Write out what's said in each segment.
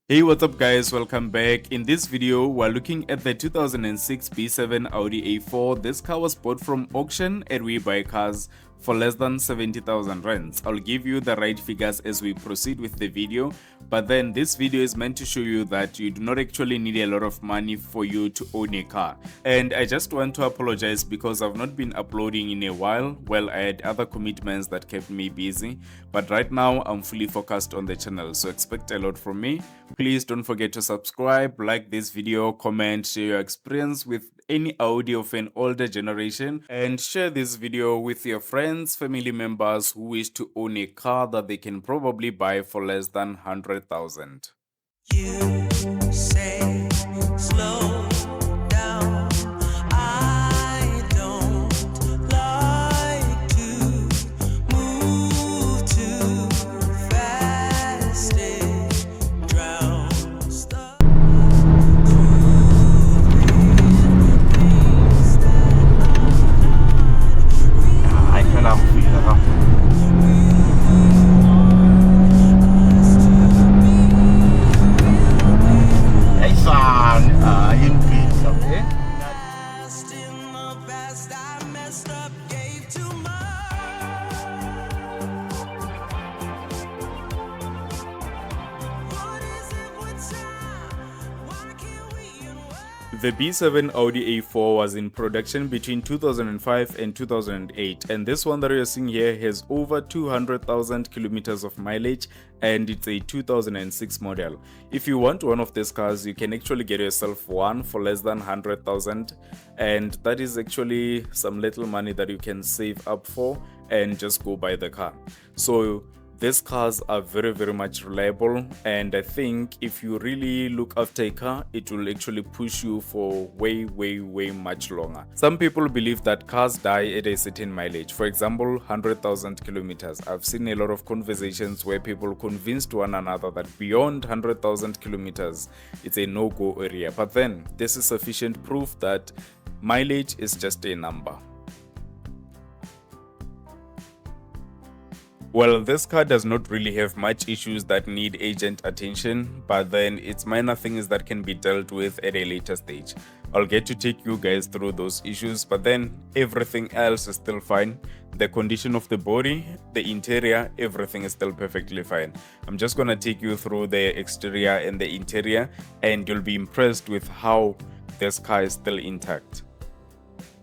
Hey, what's up guys, welcome back. In this video we're looking at the 2006 B7 Audi A4. This car was bought from auction at We Buy Cars for less than 70,000 rands. I'll give you the right figures as we proceed with the video, but then this video is meant to show you that you do not actually need a lot of money for you to own a car. And I just want to apologize because I've not been uploading in a while. Well, I had other commitments that kept me busy, but right now I'm fully focused on the channel, so expect a lot from me. Please don't forget to subscribe, like this video, comment, share your experience with any Audi of an older generation, and share this video with your friends, family members who wish to own a car that they can probably buy for less than 100,000. You say slow down. I don't like to move too fast. It drowns the things that I kan lang feel ako. Ay, saan? Yung feel kami. past in the past I messed up, gave too much. What is it with time? Why can't we unwind? The B7 Audi A4 was in production between 2005 and 2008, and this one that you're seeing here has over 200,000 kilometers of mileage, and it's a 2006 model. If you want one of these cars, you can actually get yourself one for less than 100,000, and that is actually some little money that you can save up for and just go buy the car. So these cars are very much reliable, and I think if you really look after a car, it will actually push you for way much longer. Some people believe that cars die at a certain mileage, for example 100,000 kilometers. I've seen a lot of conversations where people convinced one another that beyond 100,000 kilometers it's a no-go area, but then this is sufficient proof that mileage is just a number. Well, this car does not really have much issues that need agent attention, but then it's minor things that can be dealt with at a later stage. I'll get to take you guys through those issues, but then everything else is still fine. The condition of the body, the interior, everything is still perfectly fine. I'm just gonna take you through the exterior and the interior, and you'll be impressed with how this car is still intact.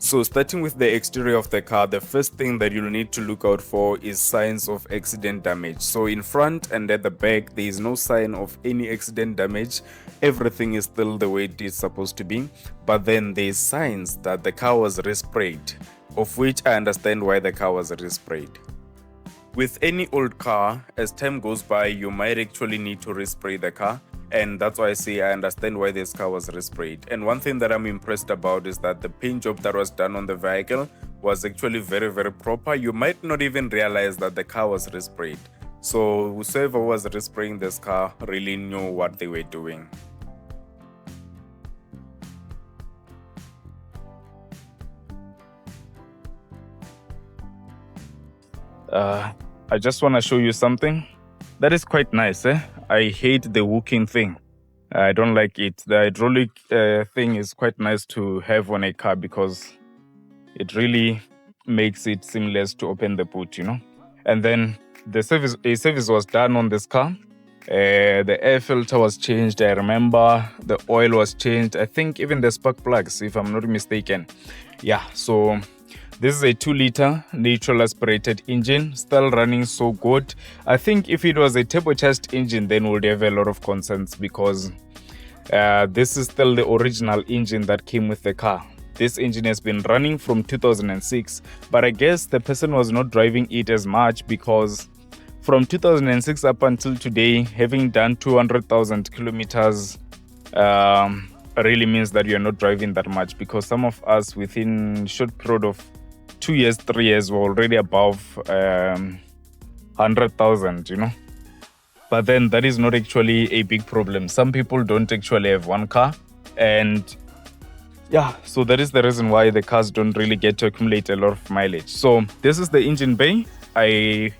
So starting with the exterior of the car, the first thing that you'll need to look out for is signs of accident damage. So in front and at the back, there is no sign of any accident damage. Everything is still the way it is supposed to be. But then there's signs that the car was resprayed, of which I understand why the car was resprayed. With any old car, as time goes by, you might actually need to respray the car. And that's why I say I understand why this car was resprayed. And one thing that I'm impressed about is that the paint job that was done on the vehicle was actually very proper. You might not even realize that the car was resprayed. So whoever was respraying this car really knew what they were doing. I just want to show you something that is quite nice. I hate the hooking thing. I don't like it. The hydraulic thing is quite nice to have on a car because it really makes it seamless to open the boot, you know. And then a service was done on this car. The air filter was changed. I remember the oil was changed. I think even the spark plugs, if I'm not mistaken. Yeah, so this is a 2-liter natural aspirated engine, still running so good. I think if it was a turbocharged engine, then we'd have a lot of concerns because this is still the original engine that came with the car. This engine has been running from 2006, but I guess the person was not driving it as much because from 2006 up until today, having done 200,000 kilometers really means that you're not driving that much, because some of us within short period of 2 years, 3 years, were already above 100,000, you know. But then that is not actually a big problem. Some people don't actually have one car, and yeah, so that is the reason why the cars don't really get to accumulate a lot of mileage. So this is the engine bay. I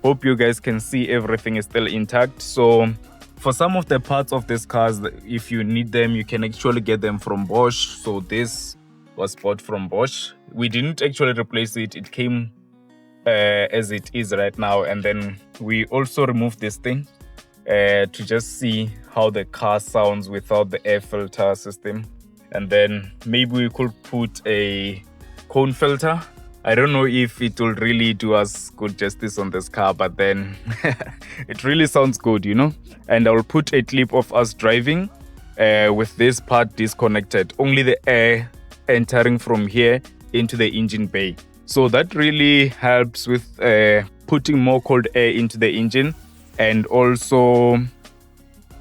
hope you guys can see everything is still intact. So for some of the parts of these cars, if you need them, you can actually get them from Bosch. So this was bought from Bosch. We didn't actually replace it. It came as it is right now. And then we also removed this thing to just see how the car sounds without the air filter system. And then maybe we could put a cone filter. I don't know if it will really do us good justice on this car, but then it really sounds good, you know. And I'll put a clip of us driving with this part disconnected, only the air entering from here into the engine bay. So that really helps with putting more cold air into the engine, and also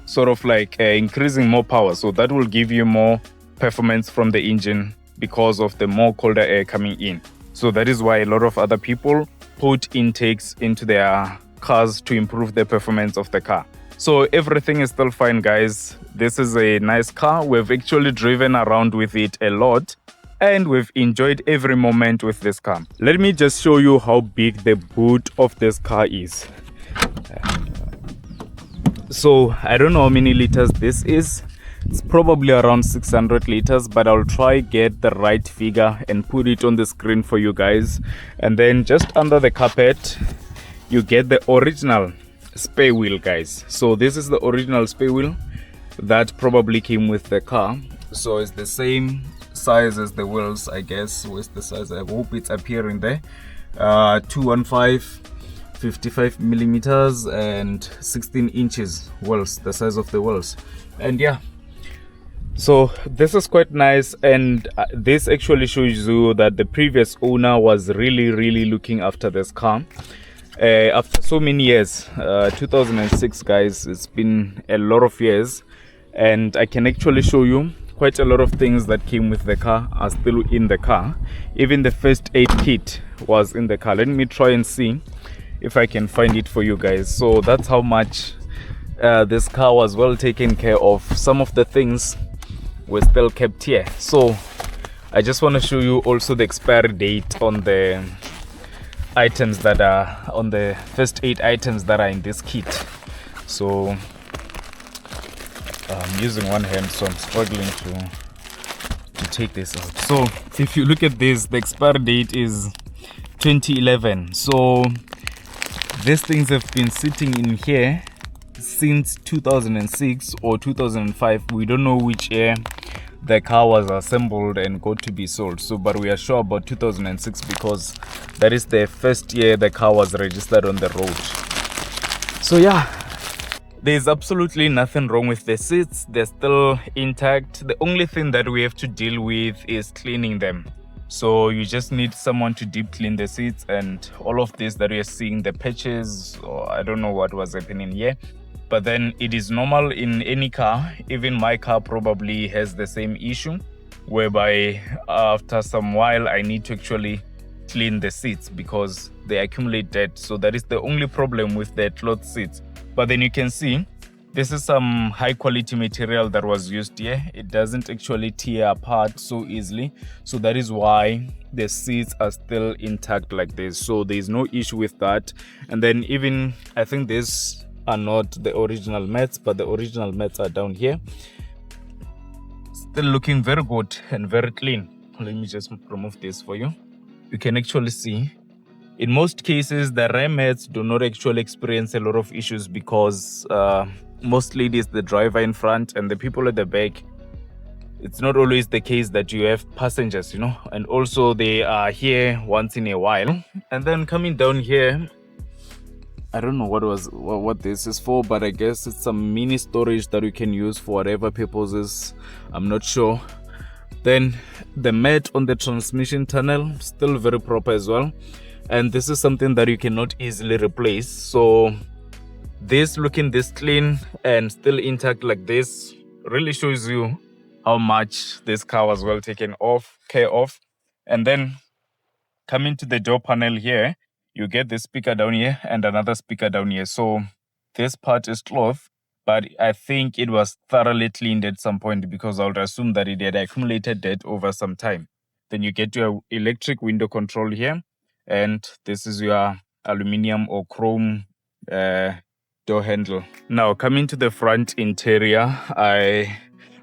sort of like increasing more power. So that will give you more performance from the engine because of the more colder air coming in. So that is why a lot of other people put intakes into their cars to improve the performance of the car. So everything is still fine, guys. This is a nice car. We've actually driven around with it a lot, and we've enjoyed every moment with this car. Let me just show you how big the boot of this car is. So I don't know how many liters this is. It's probably around 600 liters, but I'll try get the right figure and put it on the screen for you guys. And then just under the carpet, you get the original spare wheel, guys. So this is the original spare wheel that probably came with the car. So it's the same size as the wheels, I guess. Where's the size? I hope it's appearing there. 215, 55 millimeters and 16 inches wheels, the size of the wheels. And yeah, so this is quite nice, and this actually shows you that the previous owner was really looking after this car. After so many years, 2006, guys, it's been a lot of years, and I can actually show you quite a lot of things that came with the car are still in the car. Even the first aid kit was in the car. Let me try and see if I can find it for you guys. So that's how much this car was well taken care of. Some of the things were still kept here. So I just want to show you also the expiry date on the items that are on the first 8 items that are in this kit. So I'm using one hand, so I'm struggling to take this out. So if you look at this, the expiry date is 2011. So these things have been sitting in here since 2006 or 2005. We don't know which year the car was assembled and got to be sold. So but we are sure about 2006 because that is the first year the car was registered on the road. So yeah, there's absolutely nothing wrong with the seats. They're still intact. The only thing that we have to deal with is cleaning them. So you just need someone to deep clean the seats, and all of this that you're seeing, the patches, or I don't know what was happening here. But then it is normal in any car. Even my car probably has the same issue, whereby after some while I need to actually clean the seats because they accumulate dirt. So that is the only problem with the cloth seats. But then you can see this is some high quality material that was used here. It doesn't actually tear apart so easily. So that is why the seats are still intact like this. So there is no issue with that. And then even I think this are not the original mats, but the original mats are down here, still looking very good and very clean. Let me just remove this for you. You can actually see in most cases the rear mats do not actually experience a lot of issues because mostly it is the driver in front and the people at the back. It's not always the case that you have passengers, you know, and also they are here once in a while. And then coming down here, I don't know what this is for, but I guess it's some mini storage that you can use for whatever purposes. I'm not sure. Then the mat on the transmission tunnel, still very proper as well. And this is something that you cannot easily replace. So this looking this clean and still intact like this really shows you how much this car was well taken care of. And then coming to the door panel here, you get the speaker down here and another speaker down here. So this part is cloth, but I think it was thoroughly cleaned at some point because I would assume that it had accumulated dirt over some time. Then you get your electric window control here, and this is your aluminum or chrome door handle. Now coming to the front interior,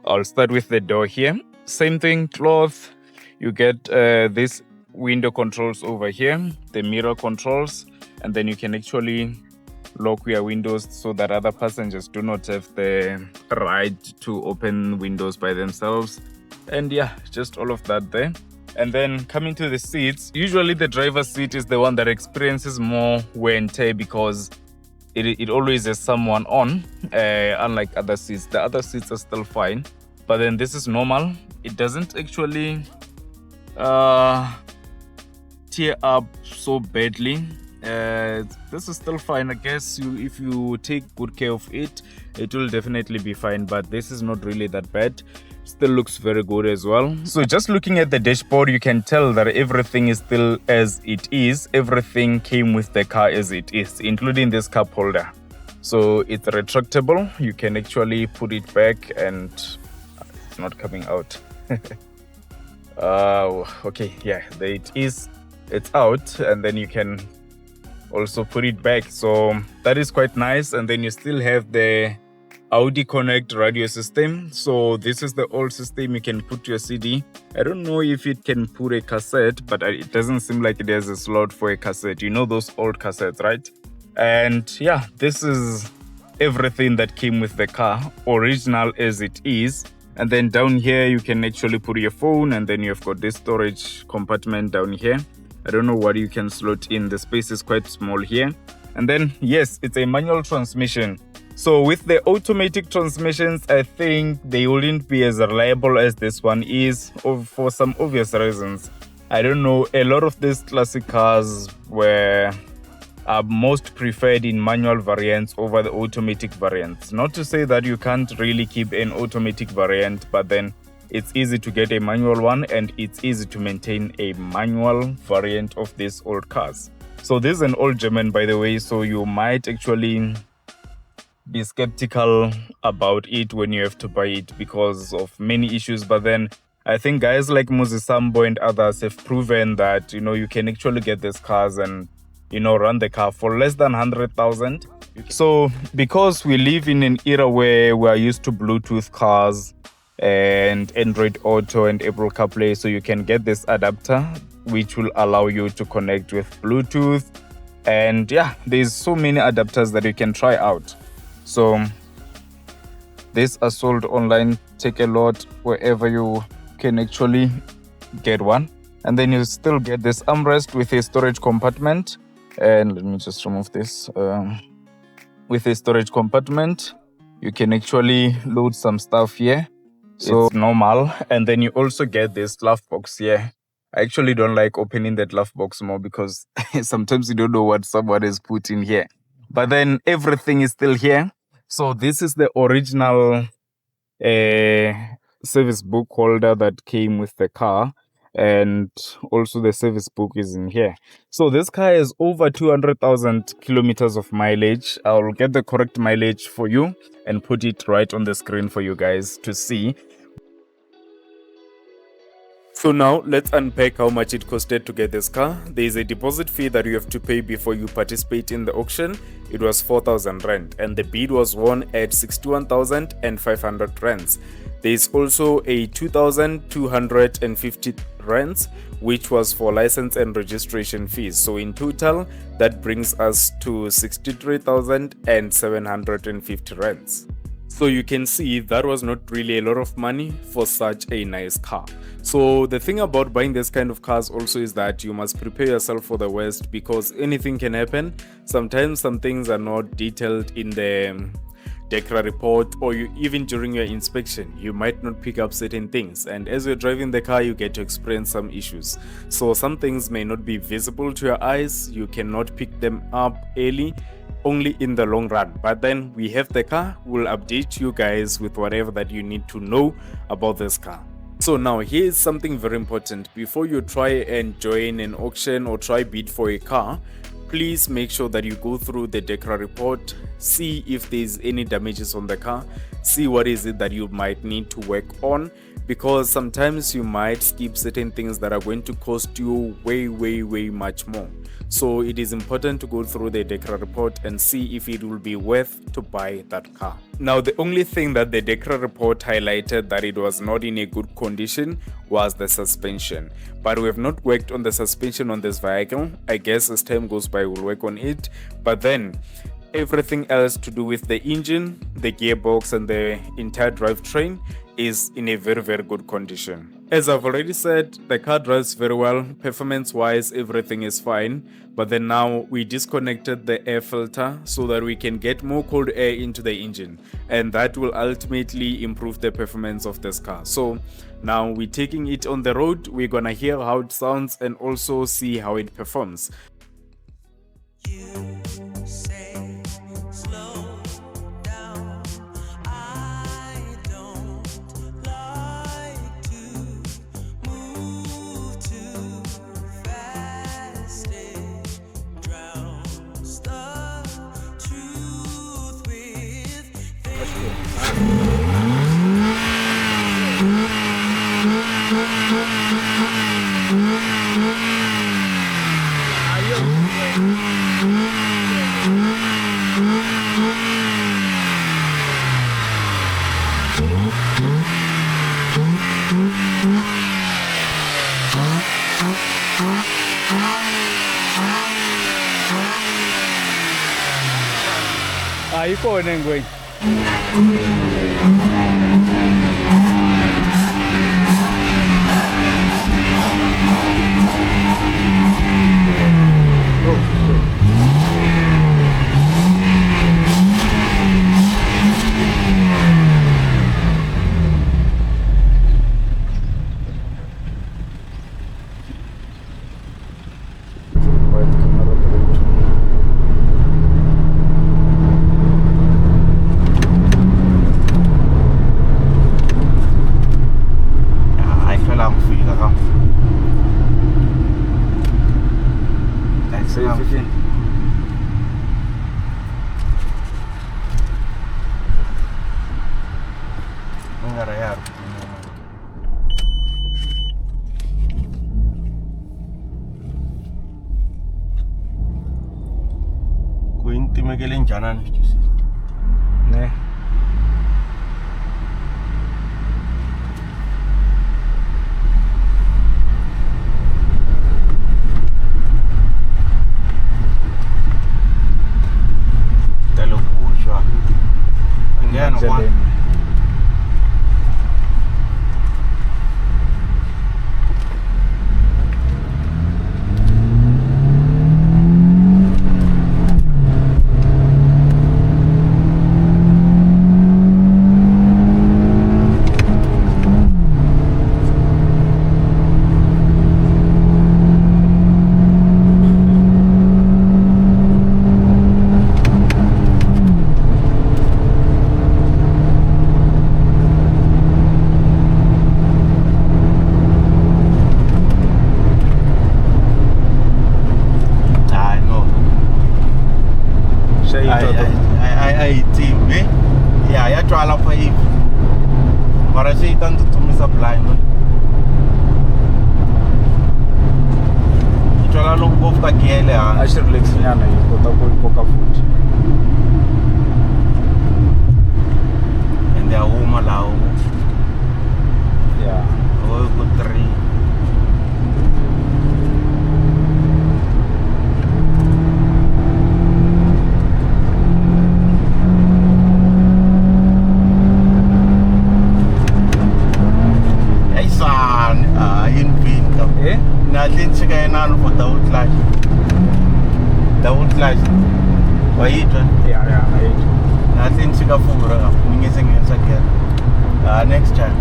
I'll start with the door here. Same thing, cloth. You get this window controls over here, the mirror controls, and then you can actually lock your windows so that other passengers do not have the right to open windows by themselves. And yeah, just all of that there. And then coming to the seats, usually the driver's seat is the one that experiences more wear and tear because it always has someone on, unlike other seats. The other seats are still fine, but then this is normal. It doesn't actually tear up so badly. This is still fine. I guess if you take good care of it, it will definitely be fine, but this is not really that bad. Still looks very good as well. So just looking at the dashboard, you can tell that everything is still as it is. Everything came with the car as it is, including this cup holder. So it's retractable. You can actually put it back and it's not coming out. Okay, yeah, there it is. It's out, and then you can also put it back. So that is quite nice. And then you still have the Audi Connect radio system. So this is the old system. You can put your CD. I don't know if it can put a cassette, but it doesn't seem like it has a slot for a cassette. You know those old cassettes, right? And yeah, this is everything that came with the car, original as it is. And then down here you can actually put your phone, and then you've got this storage compartment down here. I don't know what you can slot in. The space is quite small here. And then yes, it's a manual transmission. So with the automatic transmissions, I think they wouldn't be as reliable as this one is, for some obvious reasons. I don't know, a lot of these classic cars are most preferred in manual variants over the automatic variants. Not to say that you can't really keep an automatic variant, but then it's easy to get a manual one, and it's easy to maintain a manual variant of these old cars. So this is an old German, by the way, so you might actually be skeptical about it when you have to buy it because of many issues. But then I think guys like Muzi Sambo and others have proven that, you can actually get these cars and, run the car for less than 100,000. So because we live in an era where we are used to Bluetooth cars and Android Auto and Apple CarPlay, so you can get this adapter which will allow you to connect with Bluetooth. And yeah, there's so many adapters that you can try out. So these are sold online. Take a lot wherever you can actually get one. And then you still get this armrest with a storage compartment. And let me just remove this. With a storage compartment, you can actually load some stuff here. So it's normal. And then you also get this glove box here. I actually don't like opening that glove box more because sometimes you don't know what someone has put in here. But then everything is still here. So this is the original service book holder that came with the car, and also the service book is in here. So this car has over 200,000 kilometers of mileage. I'll get the correct mileage for you and put it right on the screen for you guys to see. So now let's unpack how much it costed to get this car. There is a deposit fee that you have to pay before you participate in the auction. It was 4,000 rand, and the bid was won at 61,500 rands. There is also a 2,250 rands, which was for license and registration fees. So in total, that brings us to 63,750 rands. So you can see that was not really a lot of money for such a nice car. So the thing about buying this kind of cars also is that you must prepare yourself for the worst, because anything can happen. Sometimes some things are not detailed in the Dekra report, or even during your inspection, you might not pick up certain things, and as you're driving the car, you get to experience some issues. So some things may not be visible to your eyes, you cannot pick them up early, only in the long run. But then we have the car, we'll update you guys with whatever that you need to know about this car. So now here's something very important. Before you try and join an auction or try bid for a car, please make sure that you go through the Dekra report, see if there's any damages on the car, see what is it that you might need to work on, because sometimes you might skip certain things that are going to cost you way much more. So it is important to go through the Dekra report and see if it will be worth to buy that car. Now, the only thing that the Dekra report highlighted that it was not in a good condition was the suspension. But we have not worked on the suspension on this vehicle. I guess as time goes by, we'll work on it. But then everything else to do with the engine, the gearbox, and the entire drivetrain is in a very good condition. As I've already said, the car drives very well. Performance wise, everything is fine. But then now we disconnected the air filter so that we can get more cold air into the engine, and that will ultimately improve the performance of this car. So now we're taking it on the road. We're gonna hear how it sounds and also see how it performs. You say slow down. I don't like to move too fast. It drowns the truth with things. Ikhona ngwe. Ne. And they are home allow. Yeah. Oh, good 3. Hey son, in Pin. Eh? Natin siya kaya na ano po, Daud Clash. Why it? Yeah, I Natin siya fura. Mingising yun sa gear. Next time.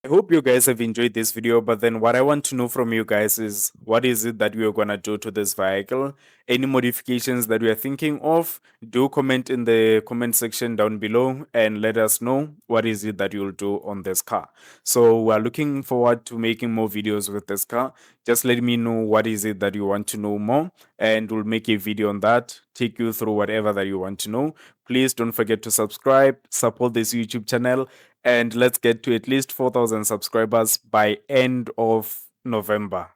hope you guys have enjoyed this video, but then what I want to know from you guys is what is it that we are gonna do to this vehicle? Any modifications that we are thinking of? Do comment in the comment section down below and let us know what is it that you'll do on this car. So we're looking forward to making more videos with this car. Just let me know what is it that you want to know more, and we'll make a video on that, take you through whatever that you want to know. Please don't forget to subscribe, support this YouTube channel, and let's get to at least 4,000 subscribers by end of November.